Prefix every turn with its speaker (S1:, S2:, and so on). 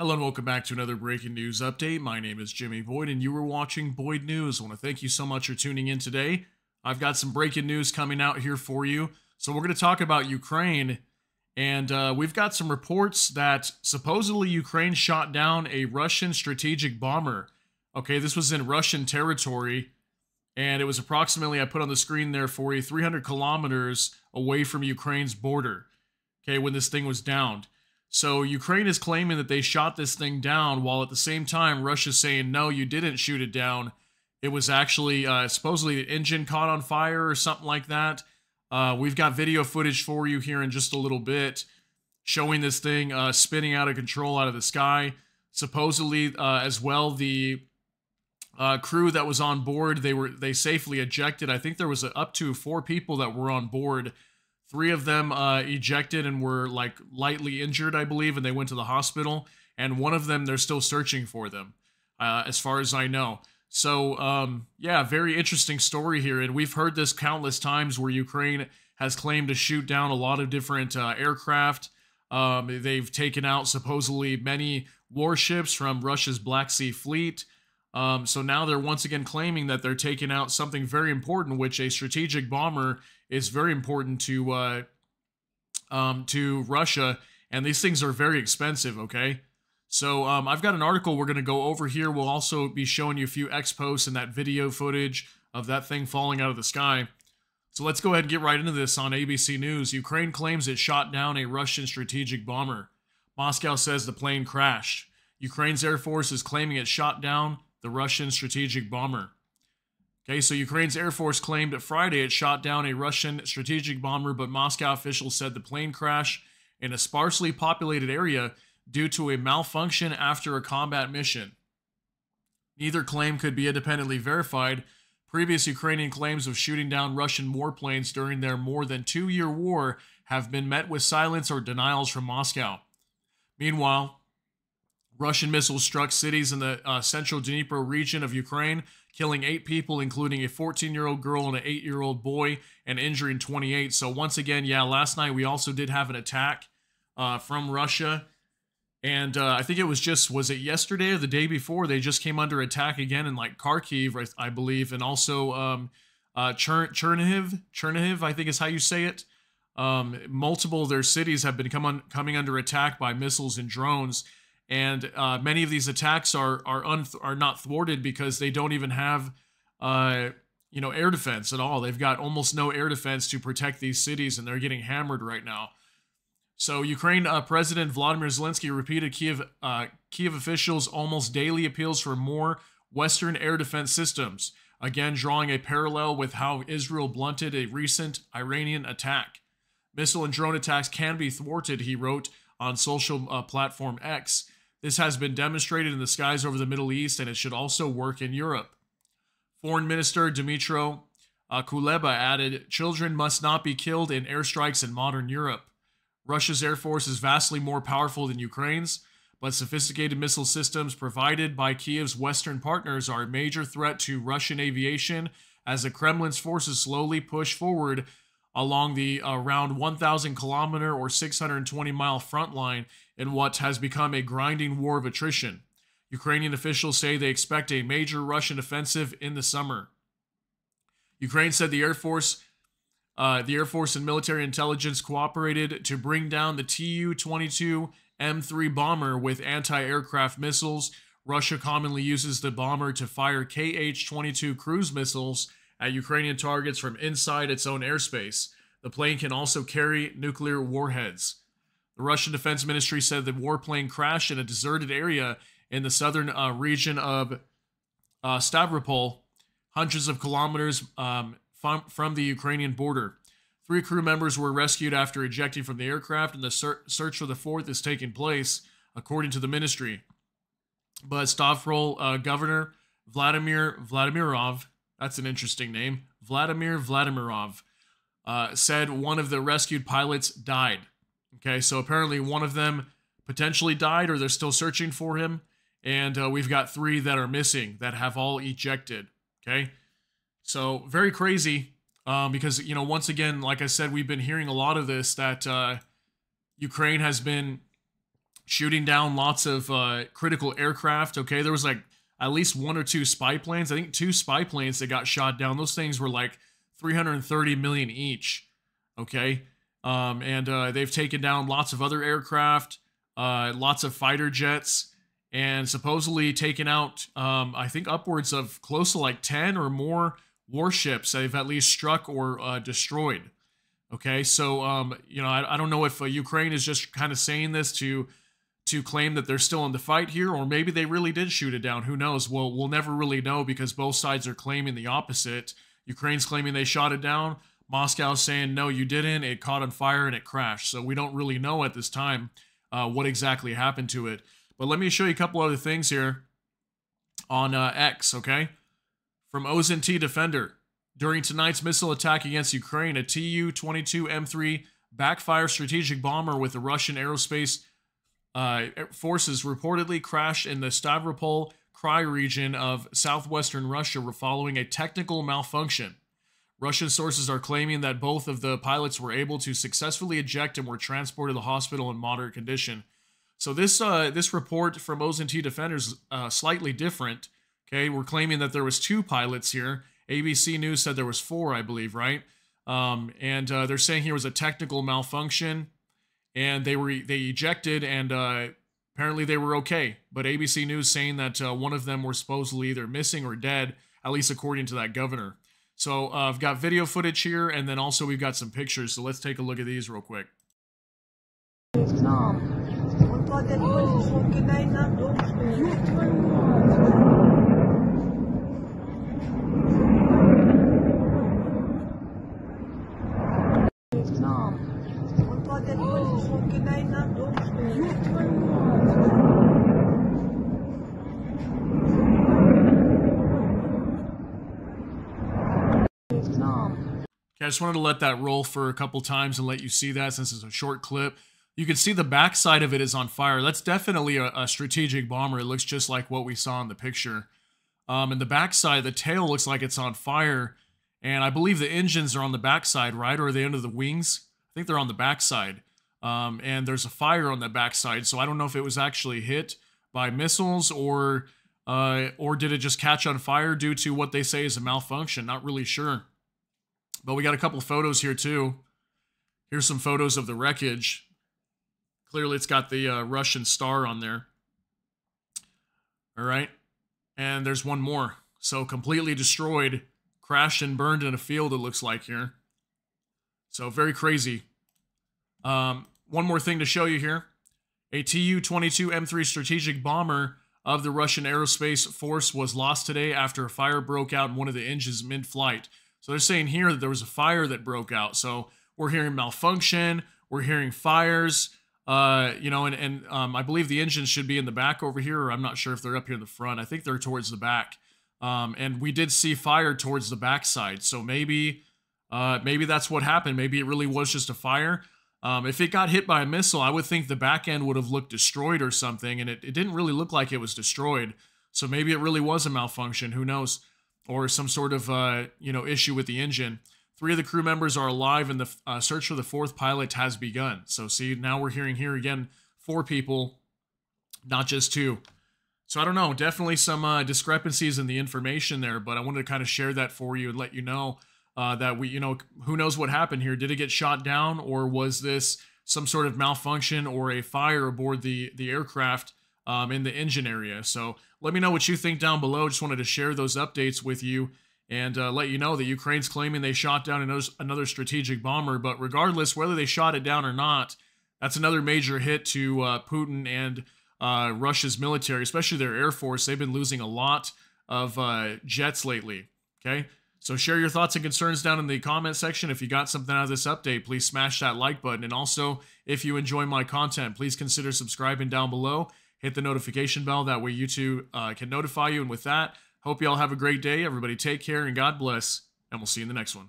S1: Hello and welcome back to another breaking news update. My name is Jimmy Boyd and you were watching Boyd News. I want to thank you so much for tuning in today. I've got some breaking news coming out here for you. So we're going to talk about Ukraine, and we've got some reports that supposedly Ukraine shot down a Russian strategic bomber. Okay, this was in Russian territory, and it was approximately, I put on the screen there for you, 300 kilometers away from Ukraine's border, okay, when this thing was downed. So Ukraine is claiming that they shot this thing down, while at the same time Russia's saying, no, you didn't shoot it down. It was actually supposedly the engine caught on fire or something like that. We've got video footage for you here in just a little bit showing this thing spinning out of control out of the sky. Supposedly as well, the crew that was on board, they safely ejected. I think there was up to 4 people that were on board. 3 of them ejected and were like lightly injured, I believe, and they went to the hospital. And one of them, they're still searching for them, as far as I know. So, yeah, very interesting story here. And we've heard this countless times where Ukraine has claimed to shoot down a lot of different aircraft. They've taken out supposedly many warships from Russia's Black Sea Fleet. So now they're once again claiming that they're taking out something very important, which a strategic bomber is very important to Russia, and these things are very expensive, okay? So I've got an article we're going to go over here. We'll also be showing you a few X-posts and that video footage of that thing falling out of the sky. So let's go ahead and get right into this on ABC News. Ukraine claims it shot down a Russian strategic bomber. Moscow says the plane crashed. Ukraine's Air Force is claiming it shot down the Russian strategic bomber. Okay, so Ukraine's Air Force claimed Friday it shot down a Russian strategic bomber, but Moscow officials said the plane crashed in a sparsely populated area due to a malfunction after a combat mission. Neither claim could be independently verified. Previous Ukrainian claims of shooting down Russian warplanes during their more than 2-year war have been met with silence or denials from Moscow. Meanwhile, Russian missiles struck cities in the central Dnipro region of Ukraine, killing 8 people, including a 14-year-old girl and an 8-year-old boy, and injuring 28. So once again, yeah, last night we also did have an attack from Russia. And I think it was it yesterday or the day before, they just came under attack again in like Kharkiv, I believe, and also Chernihiv, I think is how you say it. Multiple of their cities have been coming under attack by missiles and drones. And many of these attacks are not thwarted because they don't even have air defense at all. They've got almost no air defense to protect these cities, and they're getting hammered right now. So Ukraine President Vladimir Zelensky repeated Kiev officials' almost daily appeals for more Western air defense systems, again drawing a parallel with how Israel blunted a recent Iranian attack. Missile and drone attacks can be thwarted, he wrote on social platform X. This has been demonstrated in the skies over the Middle East, and it should also work in Europe. Foreign Minister Dmytro Kuleba added, children must not be killed in airstrikes in modern Europe. Russia's Air Force is vastly more powerful than Ukraine's, but sophisticated missile systems provided by Kiev's Western partners are a major threat to Russian aviation as the Kremlin's forces slowly push forward along the around 1,000 kilometer or 620 mile front line in what has become a grinding war of attrition. Ukrainian officials say they expect a major Russian offensive in the summer. Ukraine said the Air Force and military intelligence cooperated to bring down the TU-22M3 bomber with anti-aircraft missiles. Russia commonly uses the bomber to fire Kh-22 cruise missiles at Ukrainian targets from inside its own airspace. The plane can also carry nuclear warheads. The Russian Defense Ministry said the warplane crashed in a deserted area in the southern region of Stavropol, hundreds of kilometers from the Ukrainian border. 3 crew members were rescued after ejecting from the aircraft, and the search for the 4th is taking place, according to the ministry. But Stavropol Governor Vladimir Vladimirov, that's an interesting name, Vladimir Vladimirov, said one of the rescued pilots died. Okay, so apparently one of them potentially died, or they're still searching for him. And we've got 3 that are missing that have all ejected. Okay, so very crazy because, once again, like I said, we've been hearing a lot of this, that Ukraine has been shooting down lots of critical aircraft. Okay, there was like at least 1 or 2 spy planes. I think 2 spy planes that got shot down. Those things were like 330 million each. Okay, and they've taken down lots of other aircraft, lots of fighter jets, and supposedly taken out, I think, upwards of close to like 10 or more warships that they've at least struck or destroyed. Okay, so you know, I don't know if Ukraine is just kind of saying this to claim that they're still in the fight here, or maybe they really did shoot it down. Who knows? Well, we'll never really know because both sides are claiming the opposite. Ukraine's claiming they shot it down. Moscow's saying, no, you didn't. It caught on fire and it crashed. So we don't really know at this time what exactly happened to it. But let me show you a couple other things here on X, okay? From OZNT Defender. During tonight's missile attack against Ukraine, a Tu-22M3 backfire strategic bomber with the Russian aerospace forces reportedly crashed in the Stavropol Krai region of southwestern Russia following a technical malfunction. Russian sources are claiming that both of the pilots were able to successfully eject and were transported to the hospital in moderate condition. So this report from OZNT Defender is slightly different. Okay, we're claiming that there was 2 pilots here. ABC News said there was 4, I believe, right? And they're saying here was a technical malfunction, and they ejected, and apparently they were okay. But ABC News saying that one of them were supposedly either missing or dead, at least according to that governor. So I've got video footage here, and then also we've got some pictures. So let's take a look at these real quick. Okay, I just wanted to let that roll for a couple times and let you see that since it's a short clip. You can see the backside of it is on fire. That's definitely a strategic bomber. It looks just like what we saw in the picture. And the backside, the tail looks like it's on fire. And I believe the engines are on the backside, right? Or are they under the wings? I think they're on the backside. And there's a fire on the backside. So I don't know if it was actually hit by missiles or did it just catch on fire due to what they say is a malfunction. Not really sure. But we got a couple photos here too. Here's some photos of the wreckage. Clearly it's got the Russian star on there. All right. And there's one more. So completely destroyed, crashed and burned in a field, it looks like here. So very crazy. One more thing to show you here. A Tu-22M3 strategic bomber of the Russian aerospace force was lost today after a fire broke out in one of the engines mid-flight. So they're saying here that there was a fire that broke out. So we're hearing malfunction, we're hearing fires, you know, and I believe the engines should be in the back over here, or I'm not sure if they're up here in the front. I think they're towards the back. And we did see fire towards the backside. So maybe that's what happened. Maybe it really was just a fire. If it got hit by a missile, I would think the back end would have looked destroyed or something, and it didn't really look like it was destroyed. So maybe it really was a malfunction. Who knows? Or some sort of, you know, issue with the engine. 3 of the crew members are alive, and the search for the 4th pilot has begun. So see, now we're hearing here again 4 people, not just 2. So I don't know, definitely some discrepancies in the information there, but I wanted to kind of share that for you and let you know that we, you know, who knows what happened here. Did it get shot down, or was this some sort of malfunction or a fire aboard the aircraft in the engine area? So let me know what you think down below. Just wanted to share those updates with you and let you know that Ukraine's claiming they shot down another strategic bomber. But regardless, whether they shot it down or not, that's another major hit to Putin and Russia's military, especially their Air Force. They've been losing a lot of jets lately, okay? So share your thoughts and concerns down in the comment section. If you got something out of this update, please smash that like button. And also, if you enjoy my content, please consider subscribing down below. Hit the notification bell. That way YouTube can notify you. And with that, hope you all have a great day. Everybody take care and God bless. And we'll see you in the next one.